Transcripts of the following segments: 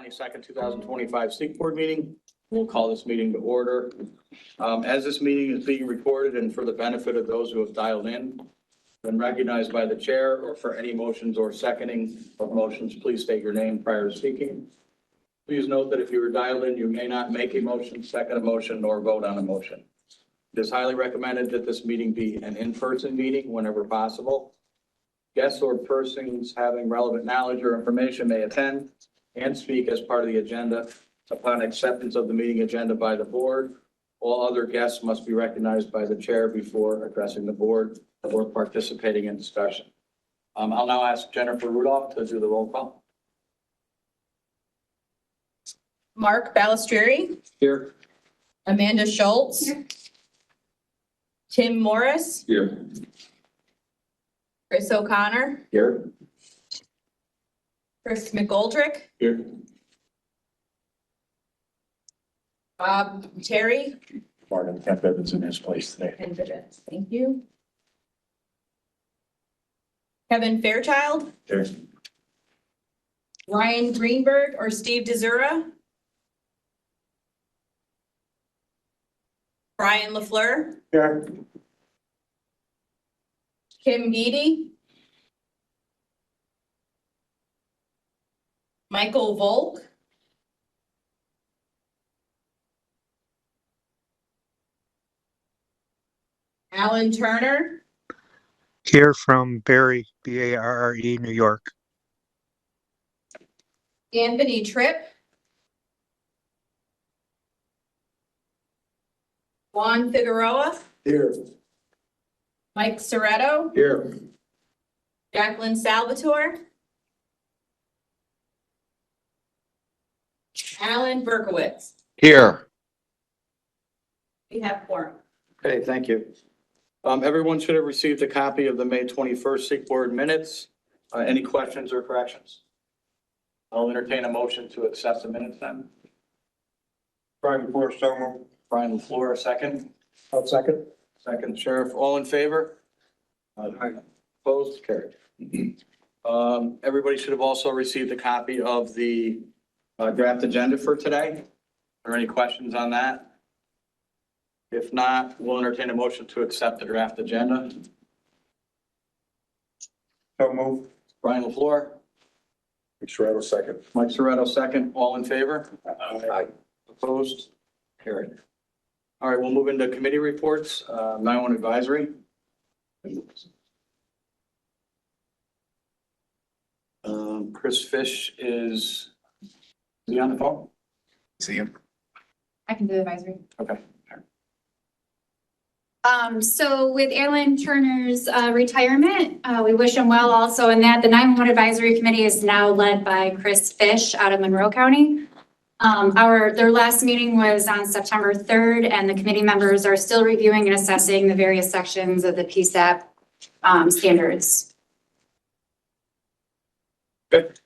22nd, 2025 Sleep Board meeting. We'll call this meeting to order. As this meeting is being recorded and for the benefit of those who have dialed in, when recognized by the chair or for any motions or seconding of motions, please state your name prior to speaking. Please note that if you are dialed in, you may not make a motion, second a motion, nor vote on a motion. It is highly recommended that this meeting be an in-person meeting whenever possible. Guests or persons having relevant knowledge or information may attend and speak as part of the agenda. Upon acceptance of the meeting agenda by the board, all other guests must be recognized by the chair before addressing the board or participating in discussion. I'll now ask Jennifer Rudolph to do the roll call. Mark Balistrieri. Here. Amanda Schultz. Here. Tim Morris. Here. Chris O'Connor. Here. Chris McGoldrick. Here. Bob Terry. Martin Kemp Evans in his place today. And Vivens. Thank you. Kevin Fairchild. Here. Ryan Greenberg or Steve DeZura. Brian LaFleur. Here. Kim Beatty. Michael Volk. Alan Turner. Here from Barre, B-A-R-R-E, New York. Anthony Tripp. Juan Figueroa. Here. Mike Soretto. Here. Jacqueline Salvatore. Alan Berkowitz. Here. We have four. Okay, thank you. Everyone should have received a copy of the May 21st Sleep Board minutes. Any questions or corrections? I'll entertain a motion to accept the minutes then. Brian LaFleur, so moved. Brian LaFleur, a second. I'll second. Second, Sheriff, all in favor? Opposed? Carried. Everybody should have also received a copy of the draft agenda for today. Are there any questions on that? If not, we'll entertain a motion to accept the draft agenda. So moved. Brian LaFleur, Mike Soretto, second. Mike Soretto, second. All in favor? Aye. Opposed? Carried. All right, we'll move into committee reports. 9-1 advisory. Chris Fish is he on the phone? See him. I can do the advisory. Okay. So with Alan Turner's retirement, we wish him well also in that. The 911 Advisory Committee is now led by Chris Fish out of Monroe County. Their last meeting was on September 3rd, and the committee members are still reviewing and assessing the various sections of the PSAP standards. Good.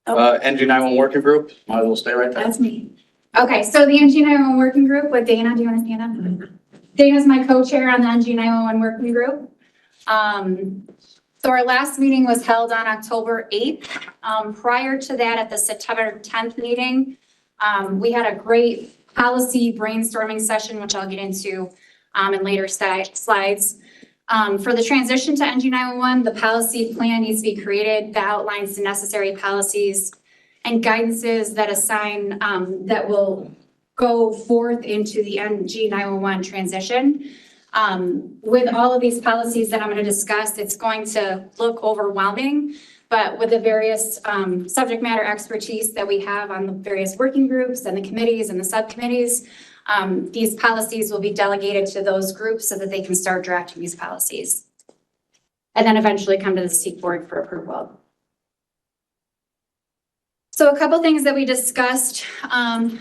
NG91 working group, might as well stay right there. That's me. Okay, so the NG911 working group with Dana, do you want to stand up? Dana's my co-chair on the NG911 working group. So our last meeting was held on October 8th. Prior to that, at the September 10th meeting, we had a great policy brainstorming session, which I'll get into in later slides. For the transition to NG911, the policy plan needs to be created that outlines the necessary policies and guidances that assign that will go forth into the NG911 transition. With all of these policies that I'm going to discuss, it's going to look overwhelming, but with the various subject matter expertise that we have on the various working groups and the committees and the subcommittees, these policies will be delegated to those groups so that they can start drafting these policies and then eventually come to the Sleep Board for approval. So a couple things that we discussed,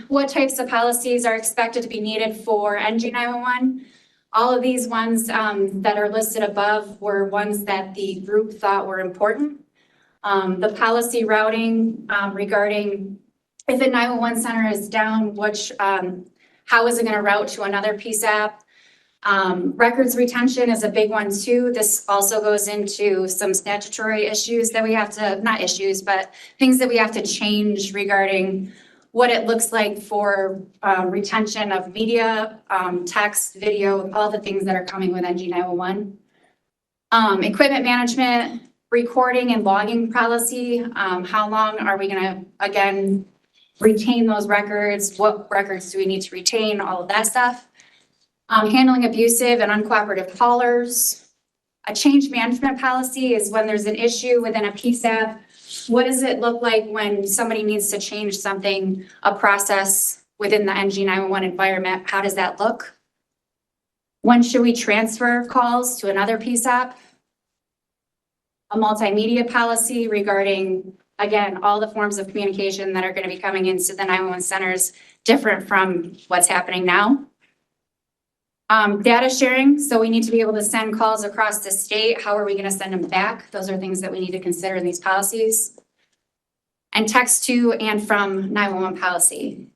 what types of policies are expected to be needed for NG911. All of these ones that are listed above were ones that the group thought were important. The policy routing regarding if a 911 center is down, how is it going to route to another PSAP? Records retention is a big one too. This also goes into some statutory issues that we have to, not issues, but things that we have to change regarding what it looks like for retention of media, text, video, all the things that are coming with NG 911. Equipment management, recording and logging policy. How long are we gonna, again, retain those records? What records do we need to retain? All of that stuff. Handling abusive and uncooperative callers. A change management policy is when there's an issue within a PSAP. What does it look like when somebody needs to change something, a process within the NG 911 environment? How does that look? When should we transfer calls to another PSAP? A multimedia policy regarding, again, all the forms of communication that are going to be coming into the 911 centers, different from what's happening now. Data sharing, so we need to be able to send calls across the state. How are we going to send them back? Those are things that we need to consider in these policies. And text to and from 911 policy.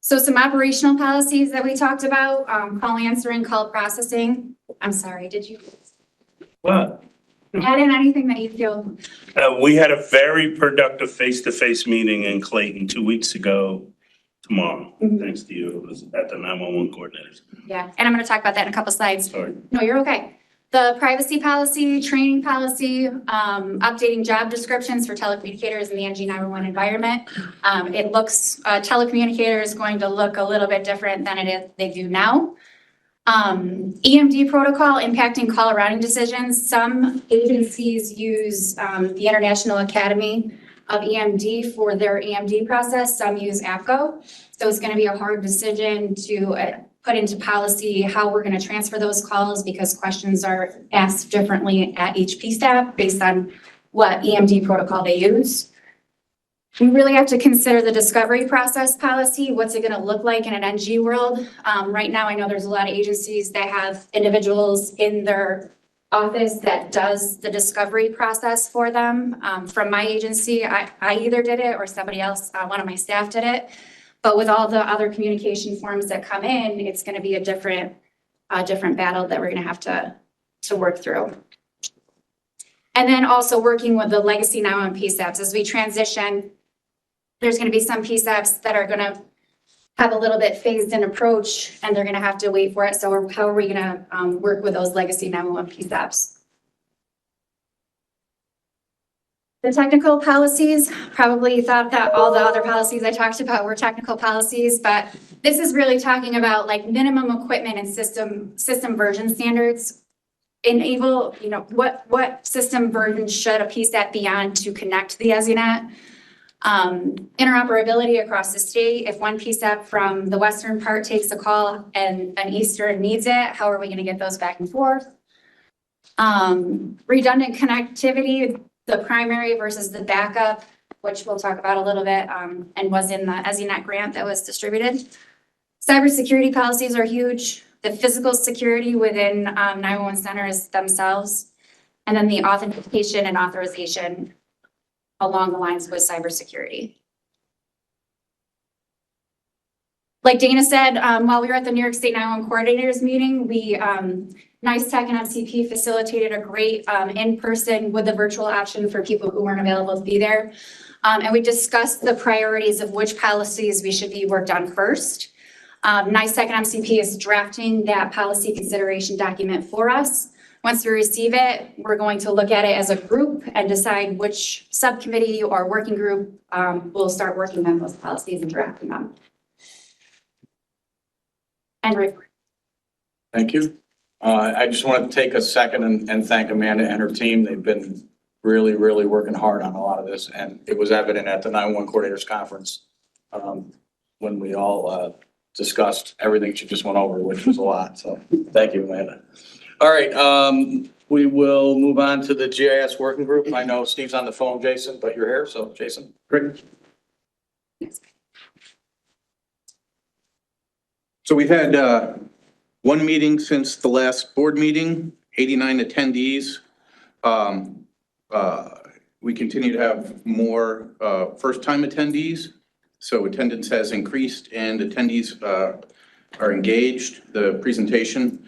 So some operational policies that we talked about, call answering, call processing. I'm sorry, did you What? add in anything that you feel? We had a very productive face-to-face meeting in Clayton 2 weeks ago tomorrow, Mhm. thanks to you. It was at the 911 coordinators. Yeah, and I'm going to talk about that in a couple slides. Sorry. No, you're okay. The privacy policy, training policy, updating job descriptions for telecommunicators in the NG 911 environment. It looks, telecommunicator is going to look a little bit different than they do now. EMD protocol impacting call routing decisions. Some agencies use the International Academy of EMD for their EMD process. Some use APCO. So it's going to be a hard decision to put into policy how we're going to transfer those calls because questions are asked differently at each PSAP based on what EMD protocol they use. We really have to consider the discovery process policy. What's it going to look like in an NG world? Right now, I know there's a lot of agencies that have individuals in their office that does the discovery process for them. From my agency, I either did it or somebody else, one of my staff did it. But with all the other communication forms that come in, it's going to be a different battle that we're going to have to work through. And then also working with the legacy 911 PSAPs as we transition. There's going to be some PSAPs that are going to have a little bit phased in approach and they're going to have to wait for it. So how are we going to work with those legacy 911 PSAPs? The technical policies, probably thought that all the other policies I talked about were technical policies, but this is really talking about like minimum equipment and system version standards. Enable, you know, what system version should a PSAP be on to connect to the EZUNet? Interoperability across the state. If one PSAP from the western part takes a call and an eastern needs it, how are we going to get those back and forth? Redundant connectivity, the primary versus the backup, which we'll talk about a little bit, and was in the EZUNet grant that was distributed. Cybersecurity policies are huge. The physical security within 911 centers themselves, and then the authentication and authorization along the lines with cybersecurity. Like Dana said, while we were at the New York State 911 coordinators meeting, we, NICE Tech and MCP facilitated a great in-person with the virtual option for people who weren't available to be there. And we discussed the priorities of which policies we should be worked on first. NICE Tech and MCP is drafting that policy consideration document for us. Once we receive it, we're going to look at it as a group and decide which subcommittee or working group will start working on those policies and drafting them. And report. Thank you. I just want to take a second and thank Amanda and her team. They've been really, really working hard on a lot of this. And it was evident at the 911 coordinators conference when we all discussed everything she just went over, which was a lot. So thank you, Amanda. All right, we will move on to the GIS working group. I know Steve's on the phone, Jason, but you're here, so Jason. Great. So we've had one meeting since the last board meeting, 89 attendees. We continue to have more first-time attendees. So attendance has increased and attendees are engaged. The presentation,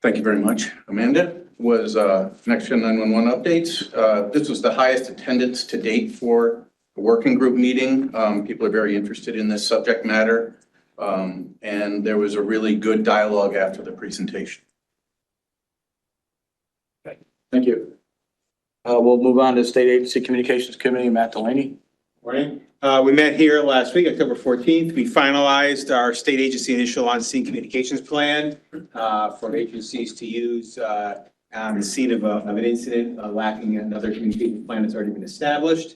thank you very much, Amanda, was Next Gen 911 updates. This was the highest attendance to date for a working group meeting. People are very interested in this subject matter. And there was a really good dialogue after the presentation. Thank you. We'll move on to State Agency Communications Committee, Matt Delaney. Morning. We met here last week, October 14th. We finalized our state agency initial on-scene communications plan for agencies to use on the scene of an incident lacking another communication plan that's already been established.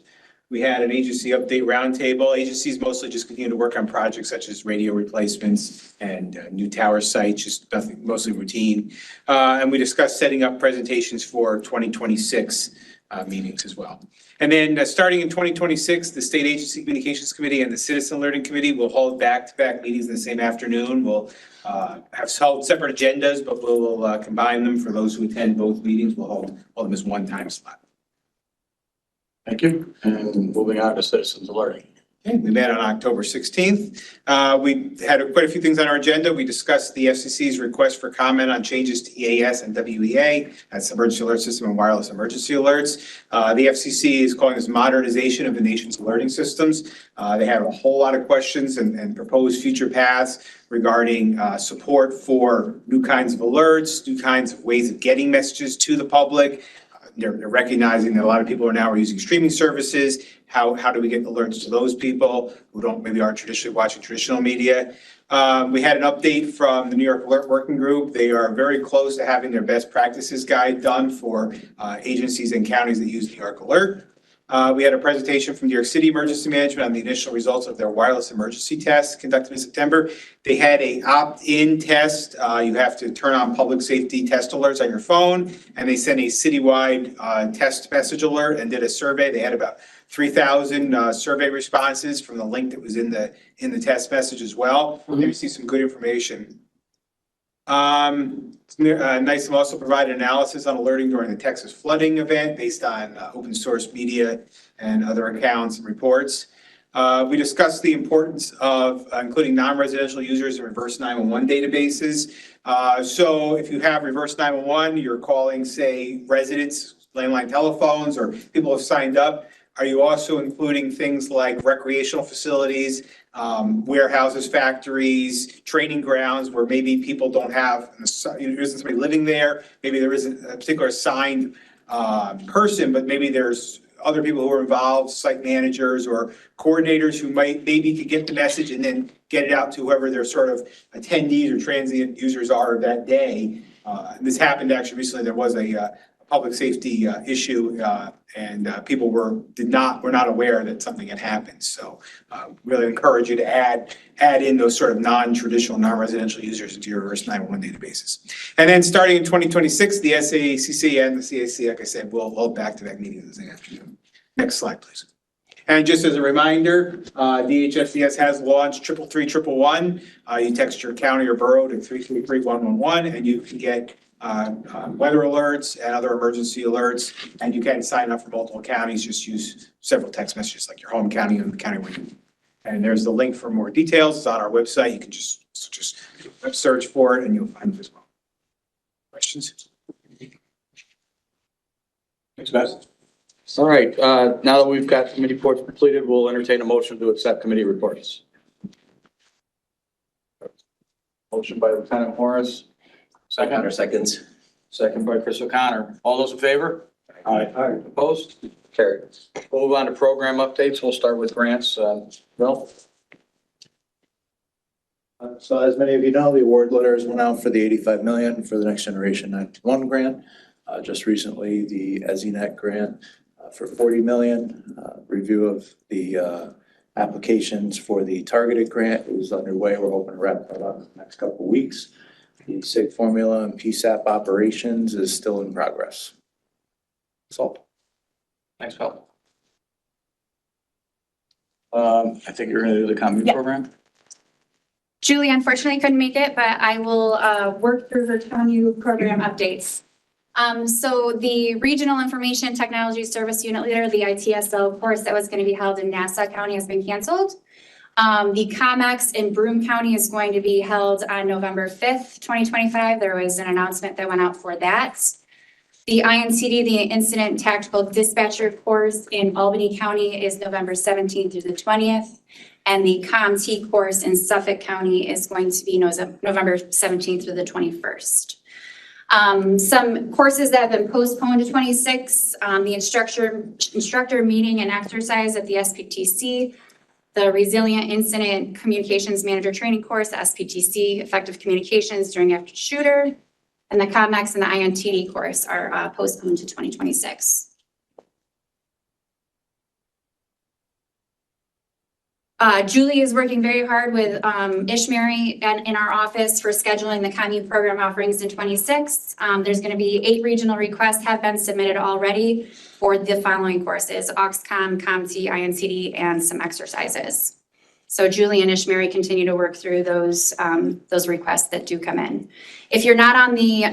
We had an agency update roundtable. Agencies mostly just continue to work on projects such as radio replacements and new tower sites, just nothing, mostly routine. And we discussed setting up presentations for 2026 meetings as well. And then starting in 2026, the State Agency Communications Committee and the Citizen Alerting Committee will hold back-to-back meetings in the same afternoon. We'll have held separate agendas, but we'll combine them for those who attend both meetings. We'll hold them as one time slot. Thank you. And moving on to Citizens Alerting. Okay, we met on October 16th. We had quite a few things on our agenda. We discussed the FCC's request for comment on changes to EAS and WEA, that's Emergency Alert System and Wireless Emergency Alerts. The FCC is calling this modernization of the nation's alerting systems. They have a whole lot of questions and proposed future paths regarding support for new kinds of alerts, new kinds of ways of getting messages to the public. They're recognizing that a lot of people are using streaming services. How do we get alerts to those people who maybe aren't traditionally watching traditional media? We had an update from the New York Alert Working Group. They are very close to having their best practices guide done for agencies and counties that use New York Alert. We had a presentation from New York City Emergency Management on the initial results of their wireless emergency test conducted in September. They had a opt-in test. You have to turn on public safety test alerts on your phone, and they sent a citywide test message alert and did a survey. They had about 3,000 survey responses from the link that was in the test message as well. They received some good information. NICEM also provided analysis on alerting during the Texas flooding event based on open source media and other accounts and reports. We discussed the importance of including non-residential users in reverse 911 databases. So if you have reverse 911, you're calling, say, residents, landline telephones, or people have signed up. Are you also including things like recreational facilities, warehouses, factories, training grounds where maybe people don't have, there isn't somebody living there, maybe there isn't a particular assigned person, but maybe there's other people who are involved, site managers or coordinators who maybe could get the message and then get it out to whoever their sort of attendees or transient users are that day. This happened actually recently. There was a public safety issue, and people were not aware that something had happened. So really encourage you to add in those sort of non-traditional, non-residential users into your reverse 911 databases. And then starting in 2026, the SACC and the CAC, like I said, will hold back-to-back meetings this afternoon. Next slide, please. And just as a reminder, DHSCS has launched 33311. You text your county or borough to 333-111, and you can get weather alerts and other emergency alerts, and you can sign up for multiple counties. Just use several text messages like your home county and the county where you. And there's the link for more details. It's on our website. You can just web search for it and you'll find it as well. Questions? Thanks, Matt. All right, now that we've got committee reports completed, we'll entertain a motion to accept committee reports. Motion by Lieutenant Morris. Seconds. Second by Chris O'Connor. All those in favor? Aye. Opposed? Carried. We'll move on to program updates. We'll start with grants. Bill? So as many of you know, the award letters went out for the 85 million for the Next Generation 911 grant. Just recently, the EZNet grant for 40 million. Review of the applications for the targeted grant is underway. We're hoping to wrap that up in the next couple of weeks. The SIG formula and PSAP operations is still in progress. That's all. Thanks, Bill. I think you're going to do the common Yeah. program. Julie unfortunately couldn't make it, but I will work through her county program updates. So the Regional Information Technology Service Unit Leader, the ITSL course that was going to be held in Nassau County has been canceled. The COMEX in Broome County is going to be held on November 5th, 2025. There was an announcement that went out for that. The INTD, the Incident Tactical Dispatcher course in Albany County is November 17th through the 20th. And the COMT course in Suffolk County is going to be November 17th through the 21st. Some courses that have been postponed to 26, the instructor meeting and exercise at the SPTC, the Resilient Incident Communications Manager Training course, the SPTC, Effective Communications During Active Shooter, and the COMEX and the INTD course are postponed to 2026. Julie is working very hard with Ishmary and in our office for scheduling the commute program offerings in 26. There's going to be 8 regional requests have been submitted already for the following courses: OXCOM, COMT, INCD, and some exercises. So Julie and Ishmary continue to work through those requests that do come in. If you're not on the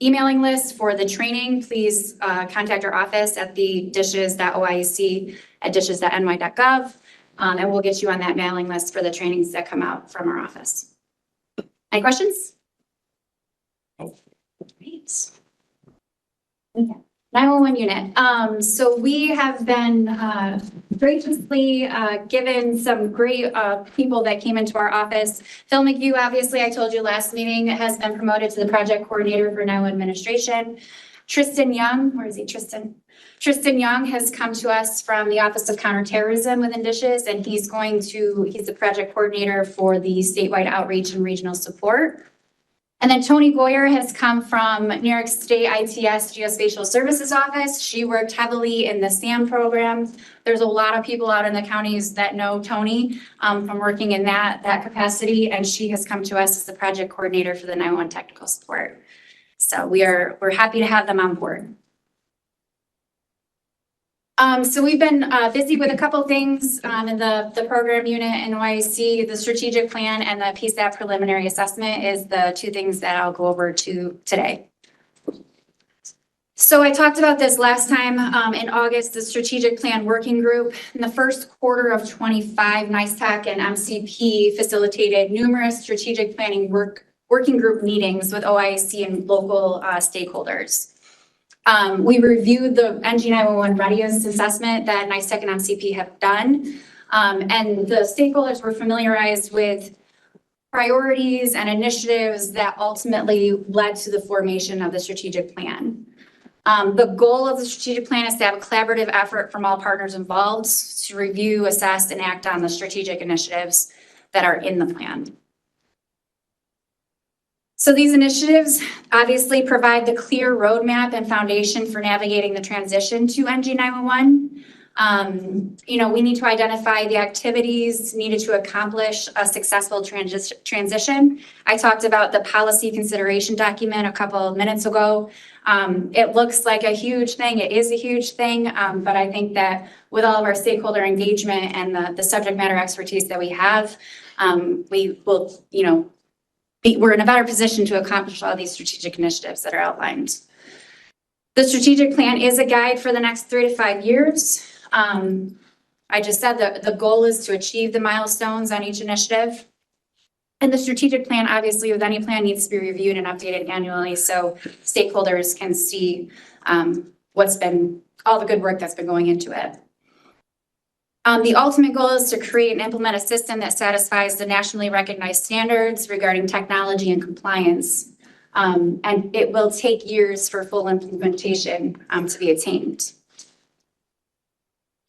emailing list for the training, please contact our office at the dishes.oiec@dishes.ny.gov. And we'll get you on that mailing list for the trainings that come out from our office. Any questions? Great. Okay. 911 unit. So we have been graciously given some great people that came into our office. Phil McHugh, obviously, I told you last meeting, has been promoted to the project coordinator for 911 administration. Tristan Young, where is he, Tristan? Tristan Young has come to us from the Office of Counterterrorism within Dishes, and he's the project coordinator for the statewide outreach and regional support. And then Tony Goyer has come from New York State ITS Geospatial Services Office. She worked heavily in the SAM program. There's a lot of people out in the counties that know Tony from working in that capacity, and she has come to us as the project coordinator for the 911 technical support. So we're happy to have them on board. So we've been busy with a couple things in the program unit in OIC. The strategic plan and the PSAP preliminary assessment is the 2 things that I'll go over today. So I talked about this last time in August, the strategic plan working group. In the first quarter of 25, NICETEC and MCP facilitated numerous strategic planning working group meetings with OIC and local stakeholders. We reviewed the NG911 readiness assessment that NICETEC and MCP have done, and the stakeholders were familiarized with priorities and initiatives that ultimately led to the formation of the strategic plan. The goal of the strategic plan is to have a collaborative effort from all partners involved to review, assess, and act on the strategic initiatives that are in the plan. So these initiatives obviously provide the clear roadmap and foundation for navigating the transition to NG911. We need to identify the activities needed to accomplish a successful transition. I talked about the policy consideration document a couple of minutes ago. It looks like a huge thing. It is a huge thing, but I think that with all of our stakeholder engagement and the subject matter expertise that we have, we will, we're in a better position to accomplish all these strategic initiatives that are outlined. The strategic plan is a guide for the next 3 to 5 years. I just said that the goal is to achieve the milestones on each initiative. And the strategic plan, obviously, with any plan, needs to be reviewed and updated annually so stakeholders can see all the good work that's been going into it. The ultimate goal is to create and implement a system that satisfies the nationally recognized standards regarding technology and compliance. And it will take years for full implementation to be attained.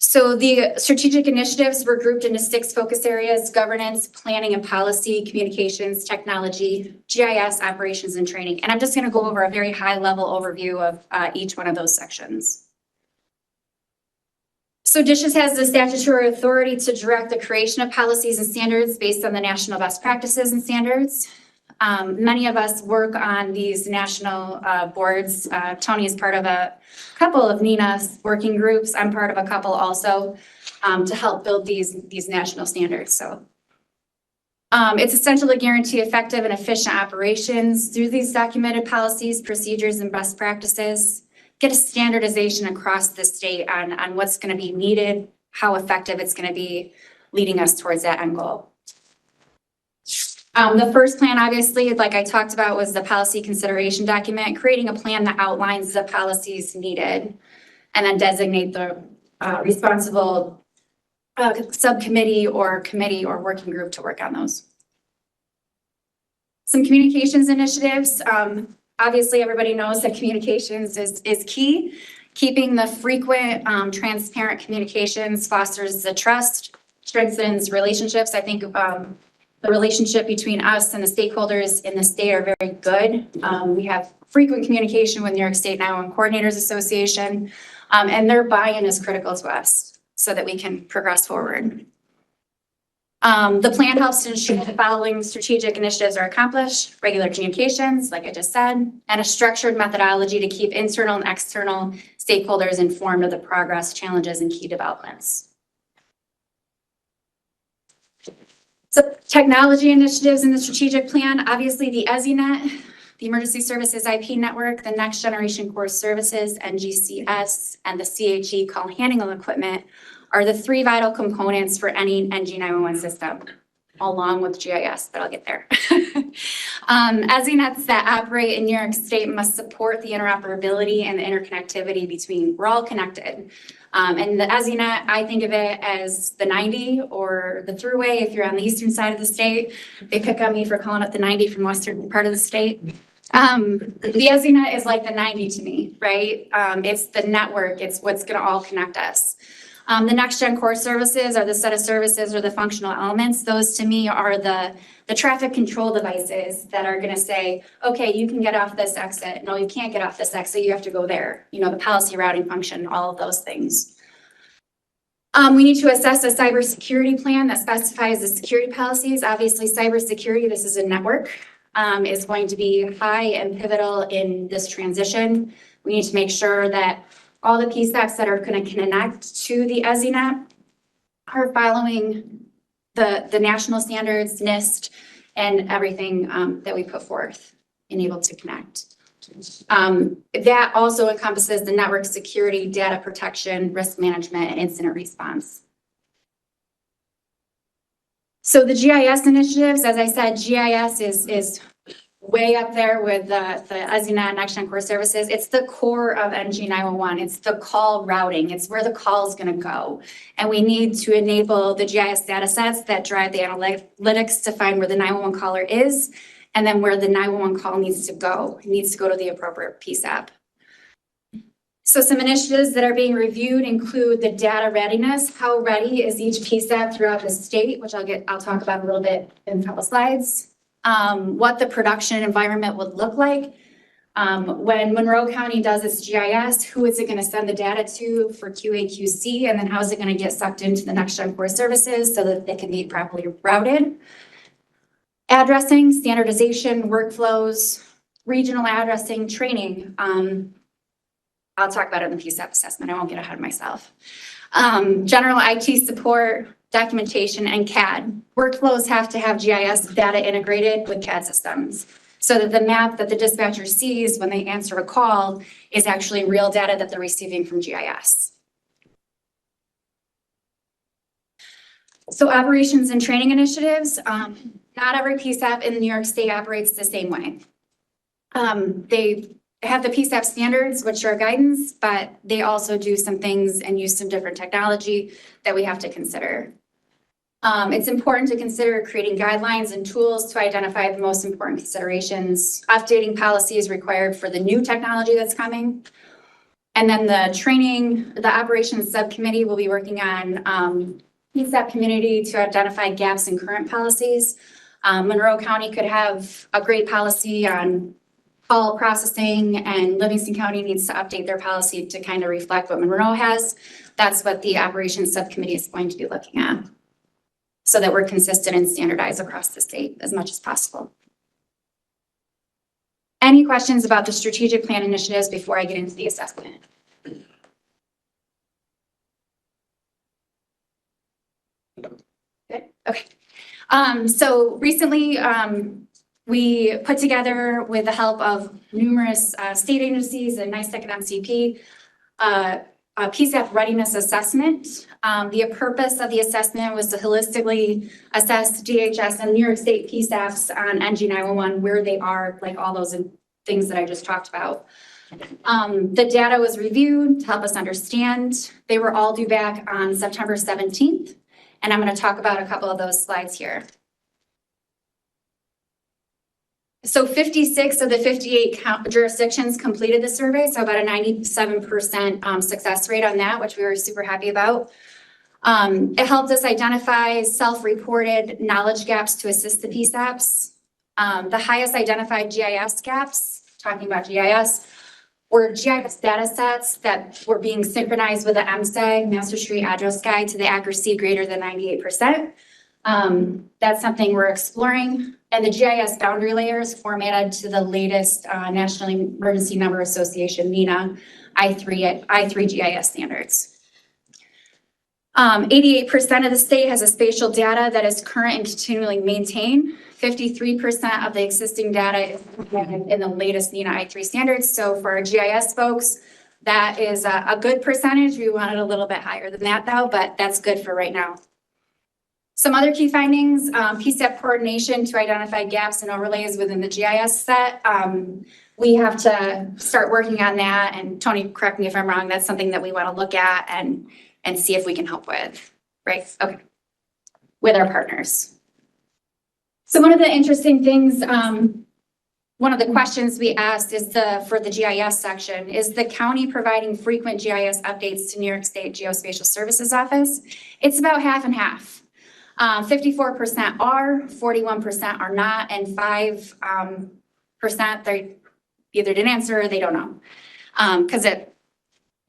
So the strategic initiatives were grouped into 6 focus areas: governance, planning and policy, communications, technology, GIS, operations, and training. And I'm just going to go over a very high-level overview of each one of those sections. So DISHES has the statutory authority to direct the creation of policies and standards based on the national best practices and standards. Many of us work on these national boards. Tony is part of a couple of NINA's working groups. I'm part of a couple also to help build these national standards. So it's essential to guarantee effective and efficient operations through these documented policies, procedures, and best practices. Get a standardization across the state on what's going to be needed, how effective it's going to be, leading us towards that end goal. The first plan, obviously, like I talked about, was the policy consideration document, creating a plan that outlines the policies needed and then designate the responsible subcommittee or committee or working group to work on those. Some communications initiatives. Obviously, everybody knows that communications is key. Keeping the frequent, transparent communications fosters the trust, strengthens relationships. I think the relationship between us and the stakeholders in the state are very good. We have frequent communication with New York State 911 Coordinators Association, and their buy-in is critical to us so that we can progress forward. The plan helps to ensure the following strategic initiatives are accomplished: regular communications, like I just said, and a structured methodology to keep internal and external stakeholders informed of the progress, challenges, and key developments. So technology initiatives in the strategic plan, obviously the EZNet, the Emergency Services IP Network, the Next Generation Core Services, NGCS, and the CHE call handling equipment are the three vital components for any NG911 system, along with GIS, but I'll get there. EZNets that operate in New York State must support the interoperability and the interconnectivity between, we're all connected. And the EZNet, I think of it as the 90 or the thruway if you're on the eastern side of the state. They pick on me for calling it the 90 from western part of the state. The EZNet is like the 90 to me, right? It's the network, it's what's gonna all connect us. The Next Gen Core Services are the set of services or the functional elements. Those to me are the traffic control devices that are gonna say, okay, you can get off this exit. No, you can't get off this exit, you have to go there. You know, the policy routing function, all of those things. We need to assess a cybersecurity plan that specifies the security policies. Obviously, cybersecurity, this is a network, is going to be high and pivotal in this transition. We need to make sure that all the PSAPs that are going to connect to the EZNet are following the national standards, NIST, and everything that we put forth and able to connect. That also encompasses the network security, data protection, risk management, and incident response. So the GIS initiatives, as I said, GIS is way up there with the EZNet Next Gen Core Services. It's the core of NG911. It's the call routing. It's where the call is going to go. And we need to enable the GIS data sets that drive the analytics to find where the 911 caller is and then where the 911 call needs to go. It needs to go to the appropriate PSAP. So some initiatives that are being reviewed include the data readiness. How ready is each PSAP throughout the state, which I'll talk about a little bit in a couple slides. What the production environment would look like. When Monroe County does its GIS, who is it going to send the data to for QA/QC, and then how is it going to get sucked into the Next Gen Core Services so that they can be properly routed. Addressing, standardization, workflows, regional addressing, training. I'll talk about it in the PSAP assessment. I won't get ahead of myself. General IT support, documentation, and CAD. Workflows have to have GIS data integrated with CAD systems so that the map that the dispatcher sees when they answer a call is actually real data that they're receiving from GIS. So operations and training initiatives. Not every PSAP in New York State operates the same way. They have the PSAP standards, which are guidance, but they also do some things and use some different technology that we have to consider. It's important to consider creating guidelines and tools to identify the most important considerations. Updating policies required for the new technology that's coming. And then the training, the operations subcommittee will be working on PSAP community to identify gaps in current policies. Monroe County could have a great policy on call processing, and Livingston County needs to update their policy to kind of reflect what Monroe has. That's what the operations subcommittee is going to be looking at, so that we're consistent and standardized across the state as much as possible. Any questions about the strategic plan initiatives before I get into the assessment? Good, okay. So recently, we put together, with the help of numerous state agencies and NICEC and MCP, PSAP readiness assessment. The purpose of the assessment was to holistically assess DHS and New York State PSAPs on NG 911, where they are, like all those things that I just talked about. The data was reviewed to help us understand. They were all due back on September 17th, and I'm going to talk about a couple of those slides here. So 56 of the 58 jurisdictions completed the survey, so about a 97% success rate on that, which we were super happy about. It helped us identify self-reported knowledge gaps to assist the PSAPs. The highest identified GIS gaps, talking about GIS, were GIS data sets that were being synchronized with the MSAG, Master Street Address Guide, to the accuracy greater than 98%. That's something we're exploring. And the GIS boundary layers formatted to the latest National Emergency Number Association, NENA, I3 GIS standards. 88% of the state has a spatial data that is current and continually maintained. 53% of the existing data is in the latest NENA I3 standards. So for our GIS folks, that is a good percentage. We want it a little bit higher than that though, but that's good for right now. Some other key findings, PSAP coordination to identify gaps and overlays within the GIS set. We have to start working on that, and Tony, correct me if I'm wrong, that's something that we want to look at and see if we can help with, right? Okay, with our partners. So one of the interesting things, one of the questions we asked is for the GIS section, is the county providing frequent GIS updates to New York State Geospatial Services Office? It's about half and half. 54% are, 41% are not, and 5% they either didn't answer or they don't know. Because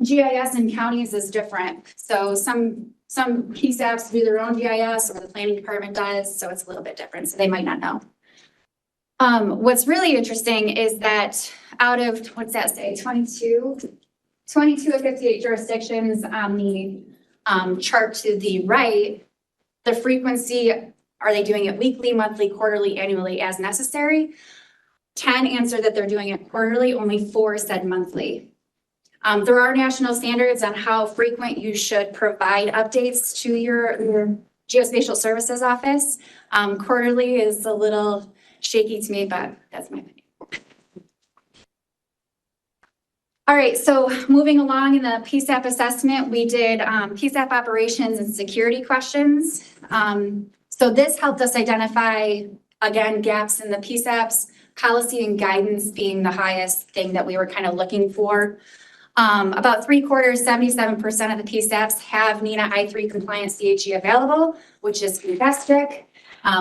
GIS in counties is different. So some PSAPs do their own GIS, or the planning department does, so it's a little bit different, so they might not know. What's really interesting is that out of, what's that say, 22 of 58 jurisdictions on the chart to the right, the frequency, are they doing it weekly, monthly, quarterly, annually, as necessary? 10 answered that they're doing it quarterly, only 4 said monthly. There are national standards on how frequent you should provide updates to your Geospatial Services Office. Quarterly is a little shaky to me, but that's my opinion. All right, so moving along in the PSAP assessment, we did PSAP operations and security questions. So this helped us identify, again, gaps in the PSAPs, policy and guidance being the highest thing that we were kind of looking for. About 3/4, 77% of the PSAPs have NENA I3 compliant CHE available, which is fantastic.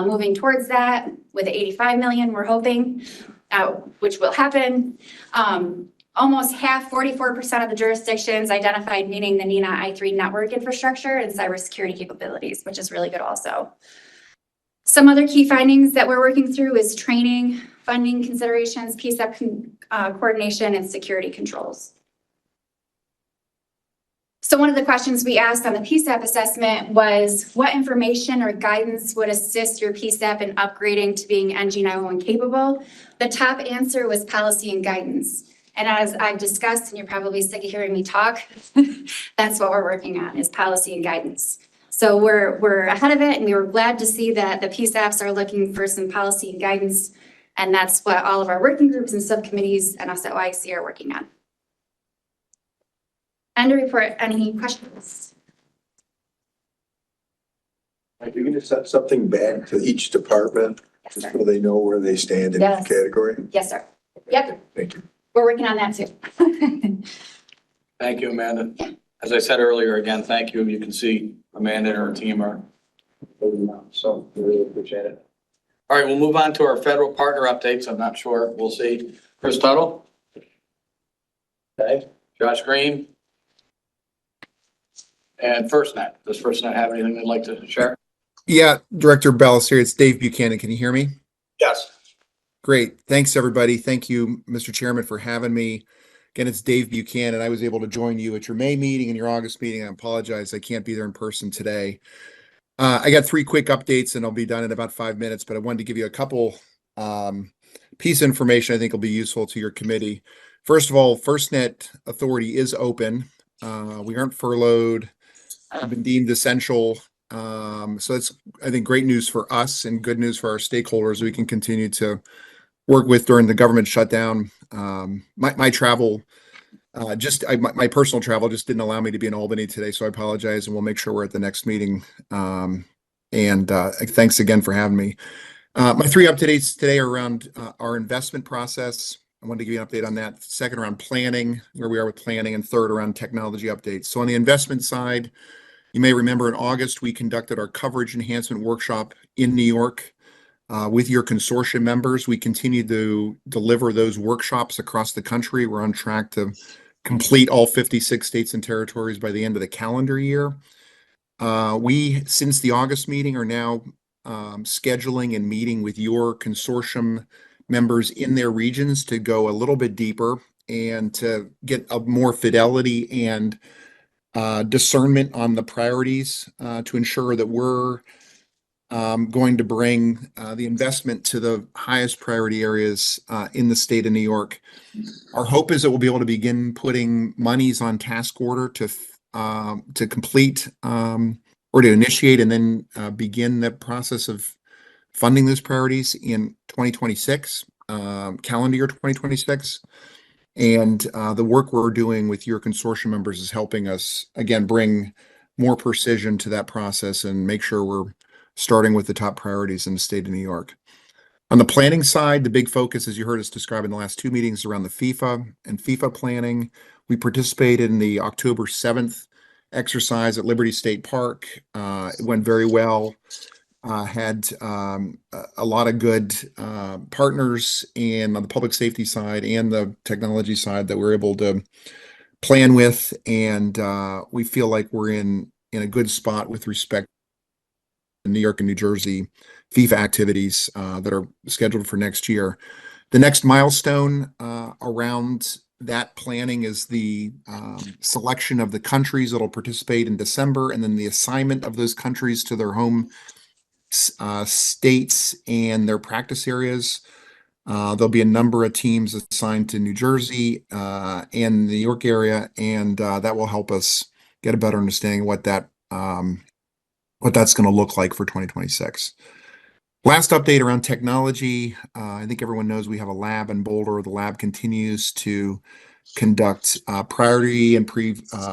Moving towards that with 85 million, we're hoping, which will happen. Almost half, 44% of the jurisdictions identified meeting the NENA I3 network infrastructure and cybersecurity capabilities, which is really good also. Some other key findings that we're working through is training, funding considerations, PSAP coordination, and security controls. So one of the questions we asked on the PSAP assessment was, what information or guidance would assist your PSAP in upgrading to being NG 911 capable? The top answer was policy and guidance. And as I've discussed, and you're probably sick of hearing me talk, that's what we're working on, is policy and guidance. So we're ahead of it, and we were glad to see that the PSAPs are looking for some policy and guidance, and that's what all of our working groups and subcommittees and us at OIC are working on. End of report. Any questions? If you can just set something back to each department, Yes, just sir. so they know where they stand in Yes. each category. Yes, sir. Yep, Thank you. we're working on that too. Thank you, Amanda. As I said earlier, again, thank you. You can see Amanda and her team are moving on, so we really appreciate it. All right, we'll move on to our federal partner updates. I'm not sure. We'll see. Chris Tuttle. Okay, Josh Green. And FirstNet. Does FirstNet have anything they'd like to share? Yeah, Director Bellis here. It's Dave Buchanan. Can you hear me? Yes. Great. Thanks, everybody. Thank you, Mr. Chairman, for having me. Again, it's Dave Buchanan. I was able to join you at your May meeting and your August meeting. I apologize. I can't be there in person today. I got 3 quick updates and I'll be done in about 5 minutes, but I wanted to give you a couple piece of information I think will be useful to your committee. First of all, FirstNet Authority is open. We aren't furloughed. We've been deemed essential. So that's, I think, great news for us and good news for our stakeholders. We can continue to work with during the government shutdown. My travel, my personal travel just didn't allow me to be in Albany today, so I apologize, and we'll make sure we're at the next meeting. Thanks again for having me. My three updates today are around our investment process. I wanted to give you an update on that. Second, around planning, where we are with planning, and third, around technology updates. So on the investment side, you may remember in August, we conducted our coverage enhancement workshop in New York with your consortium members. We continue to deliver those workshops across the country. We're on track to complete all 56 states and territories by the end of the calendar year. We, since the August meeting, are now scheduling and meeting with your consortium members in their regions to go a little bit deeper and to get a more fidelity and discernment on the priorities to ensure that we're going to bring the investment to the highest priority areas in the state of New York. Our hope is that we'll be able to begin putting monies on task order to complete or to initiate and then begin the process of funding those priorities in 2026, calendar year 2026. And the work we're doing with your consortium members is helping us, again, bring more precision to that process and make sure we're starting with the top priorities in the state of New York. On the planning side, the big focus, as you heard us describe in the last two meetings, around the FIFA and FIFA planning. We participated in the October 7th exercise at Liberty State Park. It went very well. Had a lot of good partners on the public safety side and the technology side that we're able to plan with, and we feel like we're in a good spot with respect to New York and New Jersey FIFA activities that are scheduled for next year. The next milestone around that planning is the selection of the countries that will participate in December, and then the assignment of those countries to their home states and their practice areas. There'll be a number of teams assigned to New Jersey and the New York area, and that will help us get a better understanding of what that's going to look like for 2026. Last update around technology. I think everyone knows we have a lab in Boulder. The lab continues to conduct priority and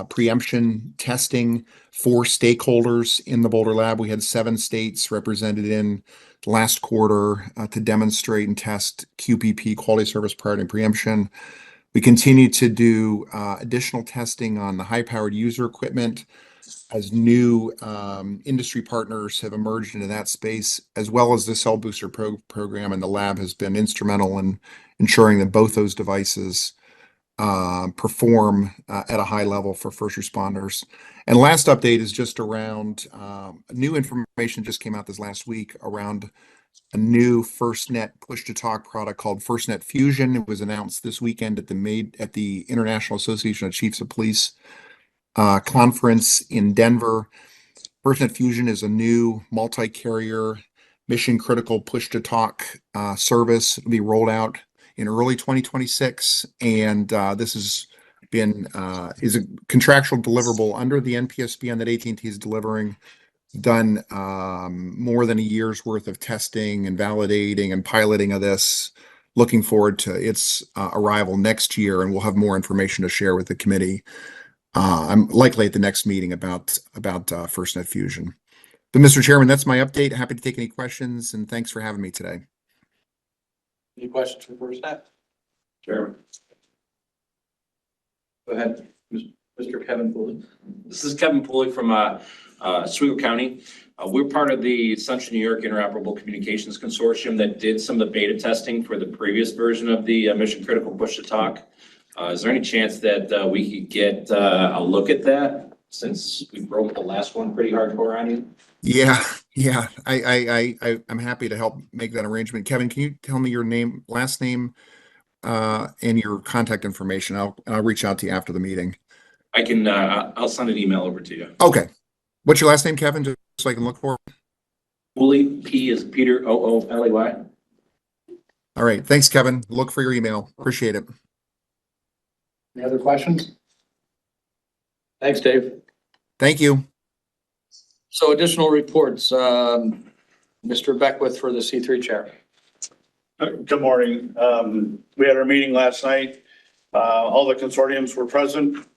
preemption testing for stakeholders in the Boulder lab. We had 7 states represented in the last quarter to demonstrate and test QPP, quality service priority and preemption. We continue to do additional testing on the high-powered user equipment as new industry partners have emerged into that space, as well as the cell booster program, and the lab has been instrumental in ensuring that both those devices perform at a high level for first responders. And last update is just around new information just came out this last week around a new FirstNet push-to-talk product called FirstNet Fusion. It was announced this weekend at the International Association of Chiefs of Police conference in Denver. FirstNet Fusion is a new multi-carrier mission-critical push-to-talk service. It'll be rolled out in early 2026, and this is a contractual deliverable under the NPSB that AT&T is delivering. Done more than a year's worth of testing and validating and piloting of this. Looking forward to its arrival next year, and we'll have more information to share with the committee. I'm likely at the next meeting about FirstNet Fusion. But Mr. Chairman, that's my update. Happy to take any questions, and thanks for having me today. Any questions for FirstNet? Chairman. Go ahead, Mr. Kevin Pooley. This is Kevin Pooley from Oswego County. We're part of the Central New York Interoperable Communications Consortium that did some of the beta testing for the previous version of the Mission Critical Push-to-Talk. Is there any chance that we could get a look at that, since we broke the last one pretty hardcore on you? Yeah. I'm happy to help make that arrangement. Kevin, can you tell me your name, last name, and your contact information? I'll reach out to you after the meeting. I can. I'll send an email over to you. Okay. What's your last name, Kevin? Just so I can look for it. Pooley, P is Peter, Ooley. All right. Thanks, Kevin. Look for your email. Appreciate it. Any other questions? Thanks, Dave. Thank you. So additional reports, Mr. Beckwith for the C3 chair. Good morning. We had our meeting last night. All the consortiums were present.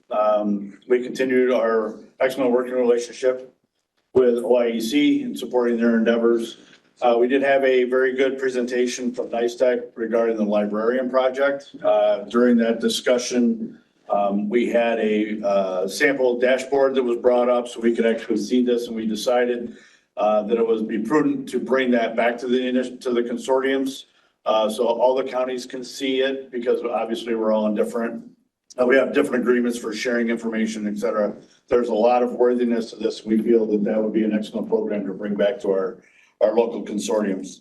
We continued our excellent working relationship with OIEC in supporting their endeavors. We did have a very good presentation from NISTEC regarding the librarian project. During that discussion, we had a sample dashboard that was brought up so we could actually see this, and we decided that it would be prudent to bring that back to the consortiums. So all the counties can see it, because obviously we're all in different, we have different agreements for sharing information, et cetera. There's a lot of worthiness to this. We feel that that would be an excellent program to bring back to our local consortiums.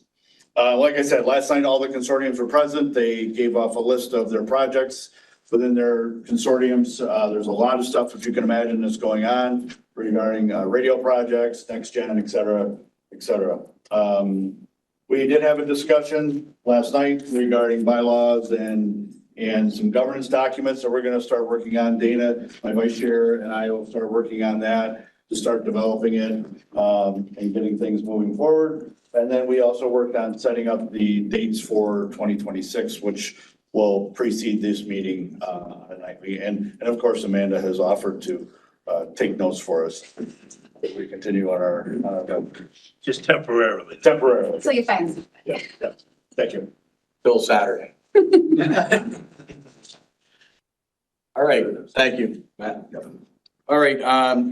Like I said, last night, all the consortiums were present. They gave off a list of their projects within their consortiums. There's a lot of stuff that you can imagine that's going on regarding radio projects, next gen, et cetera, et cetera. We did have a discussion last night regarding bylaws and some governance documents that we're going to start working on. Dana, my vice chair, and I will start working on that to start developing it and getting things moving forward. And then we also worked on setting up the dates for 2026, which will precede this meeting nightly. And of course, Amanda has offered to take notes for us as we continue on our. Just temporarily. Temporarily. So you find. Yeah. Thank you. Till Saturday. All right, thank you, Matt. All right,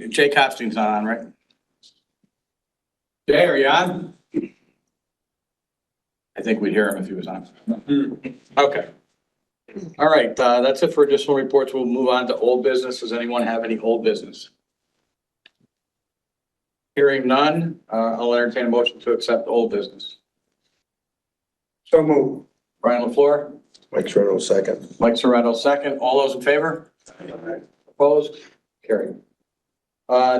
Jay Copstein's not on, right? Jay, are you on? I think we'd hear him if he was on. Okay. All right, that's it for additional reports. We'll move on to old business. Does anyone have any old business? Hearing none, I'll entertain a motion to accept old business. So move. Brian LaFleur, Mike Sardo, second. Mike Sarado, second. All those in favor? Opposed? Carried.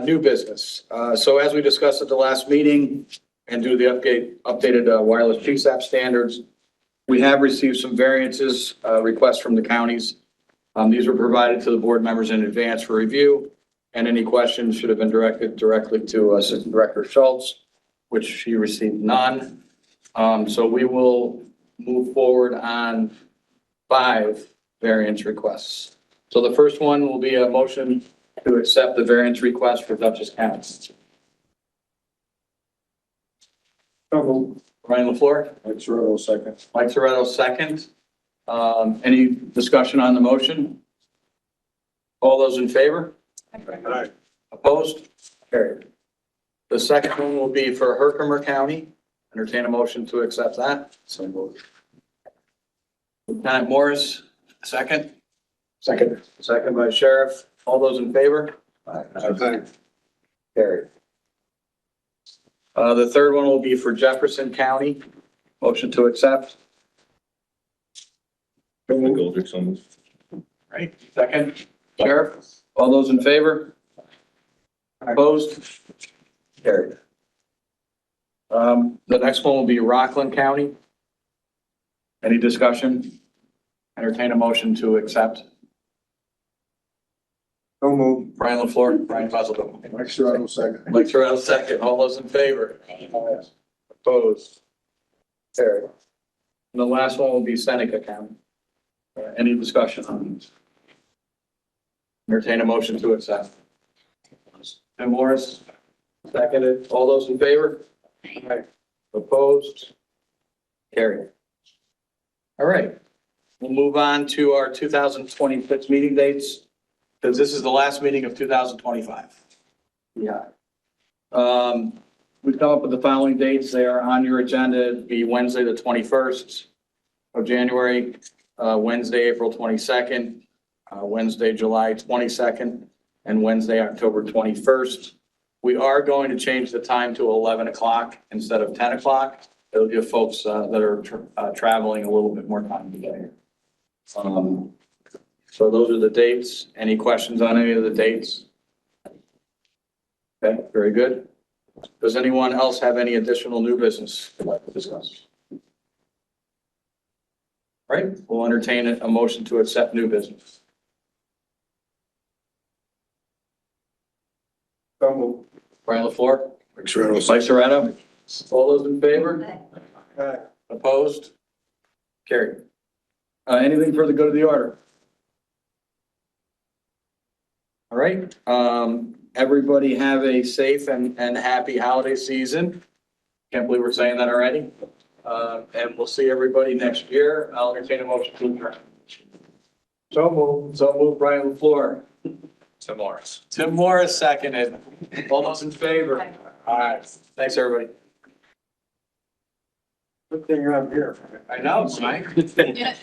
New business. So as we discussed at the last meeting and due to the updated wireless GSAP standards, we have received some variances, requests from the counties. These were provided to the board members in advance for review, and any questions should have been directed directly to Assistant Director Schultz, which she received none. So we will move forward on 5 variance requests. So the first one will be a motion to accept the variance request for Dutchess County. Brian LaFleur? Mike Sardo, second. Mike Sarado, second. Any discussion on the motion? All those in favor? Aye. Opposed? Carried. The second one will be for Herkimer County. Entertain a motion to accept that. So move. Lieutenant Morris, second. Second. Second by Sheriff. All those in favor? Aye. Carried. The third one will be for Jefferson County. Motion to accept. Right, second. Sheriff, all those in favor? Opposed? Carried. The next one will be Rockland County. Any discussion? Entertain a motion to accept. So move. Brian LaFleur, Brian Fuzzle. Mike Sardo, second. Mike Terrell, second. All those in favor? Opposed? Carried. And the last one will be Seneca County. Any discussion on these? Entertain a motion to accept. Tim Morris, seconded. All those in favor? Opposed? Carried. All right. We'll move on to our 2026 meeting dates, because this is the last meeting of 2025. Yeah. We've come up with the following dates. They are on your agenda. It'd be Wednesday, the 21st of January, Wednesday, April 22nd, Wednesday, July 22nd, and Wednesday, October 21st. We are going to change the time to 11 o'clock instead of 10 o'clock. It'll give folks that are traveling a little bit more time today. So those are the dates. Any questions on any of the dates? Okay, very good. Does anyone else have any additional new business they'd like to discuss? All right, we'll entertain a motion to accept new business. Brian LaFleur, Mike Serrano, Mike Serrato. All those in favor? Opposed? Carried. Anything further go to the order? All right, everybody have a safe and happy holiday season. Can't believe we're saying that already. And we'll see everybody next year. I'll entertain a motion to adjourn. So moved, Brian LaFleur. Tim Morris. Tim Morris seconded. All those in favor? All right, thanks, everybody. Good thing you're up here. I know, Mike. Yeah.